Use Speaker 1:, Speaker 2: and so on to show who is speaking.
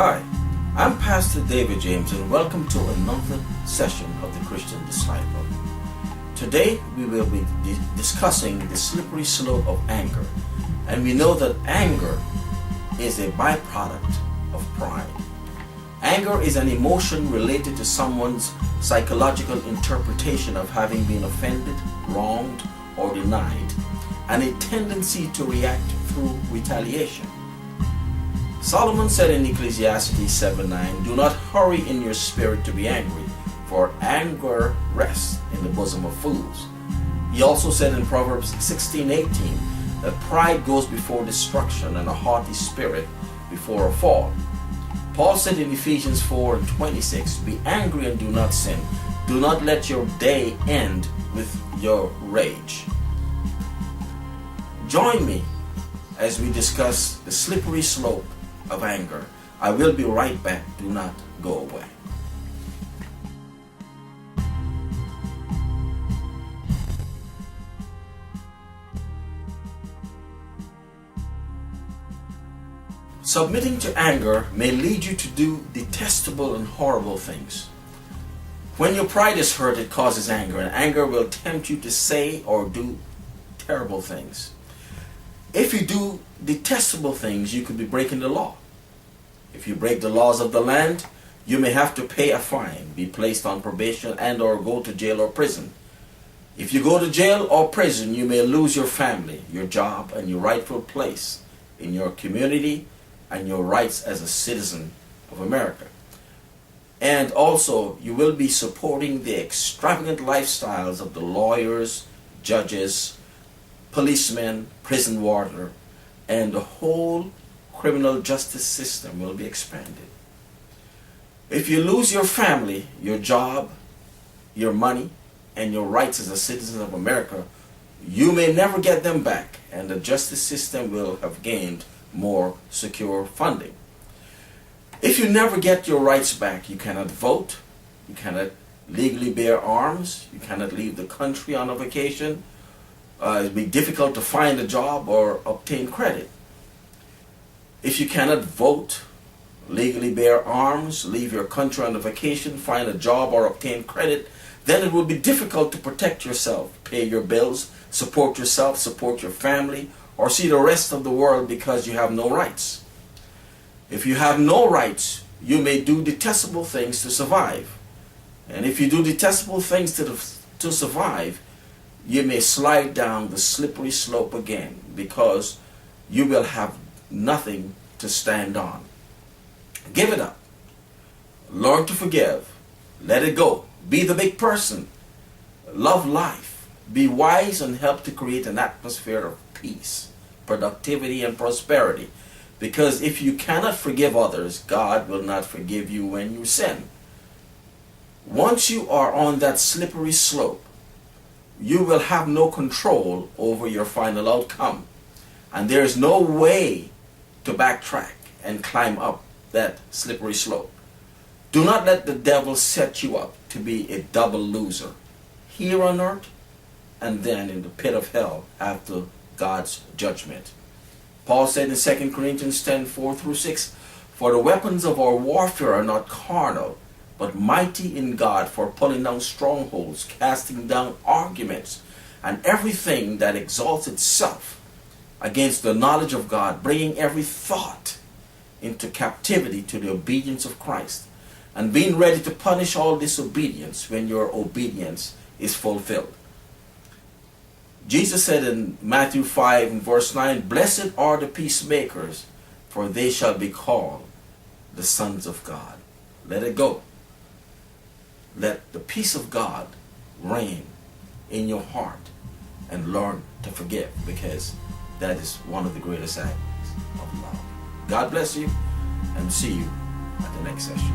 Speaker 1: Hi, I'm Pastor David James and welcome to another session of the Christian Disciple. Today we will be discussing the slippery slope of anger, and we know that anger is a byproduct of pride. Anger is an emotion related to someone's psychological interpretation of having been offended, wronged, or denied, and a tendency to react through retaliation. Solomon said in Ecclesiastes 7:9, "Do not hurry in your spirit to be angry, for anger rests in the bosom of fools." He also said in Proverbs 16:18 that pride goes before destruction and a haughty spirit before a fall. Paul said in Ephesians 4:26, "Be angry and do not sin. Do not let your day end with your rage." Join me as we discuss the slippery slope of anger. I will be right back. Do not go away. Submitting to anger may lead you to do detestable and horrible things. When your pride is hurt, it causes anger, and anger will tempt you to say or do terrible things. If you do detestable things, you could be breaking the law. If you break the laws of the land, you may have to pay a fine, be placed on probation, and or go to jail or prison. If you go to jail or prison, you may lose your family, your job, and your rightful place in your community and your rights as a citizen of America. And also, you will be supporting the extravagant lifestyles of the lawyers, judges, policemen, prison warden, and the whole criminal justice system will be expanded. If you lose your family, your job, your money, and your rights as a citizen of America, you may never get them back, and the justice system will have gained more secure funding. If you never get your rights back, you cannot vote, you cannot legally bear arms, you cannot leave the country on a vacation. It'll be difficult to find a job or obtain credit. If you cannot vote, legally bear arms, leave your country on a vacation, find a job, or obtain credit, then it will be difficult to protect yourself, pay your bills, support yourself, support your family, or see the rest of the world because you have no rights. If you have no rights, you may do detestable things to survive. And if you do detestable things to survive, you may slide down the slippery slope again because you will have nothing to stand on. Give it up. Learn to forgive. Let it go. Be the big person. Love life. Be wise and help to create an atmosphere of peace, productivity, and prosperity. Because if you cannot forgive others, God will not forgive you when you sin. Once you are on that slippery slope, you will have no control over your final outcome. And there is no way to backtrack and climb up that slippery slope. Do not let the devil set you up to be a double loser, here on earth and then in the pit of hell after God's judgment. Paul said in 2 Corinthians 10:4-6, "For the weapons of our warfare are not carnal, but mighty in God for pulling down strongholds, casting down arguments, and everything that exalts itself against the knowledge of God, bringing every thought into captivity to the obedience of Christ, and being ready to punish all disobedience when your obedience is fulfilled." Jesus said in Matthew 5:9, "Blessed are the peacemakers, for they shall be called the sons of God." Let it go. Let the peace of God reign in your heart and learn to forgive, because that is one of the greatest acts of love. God bless you, and see you at the next session.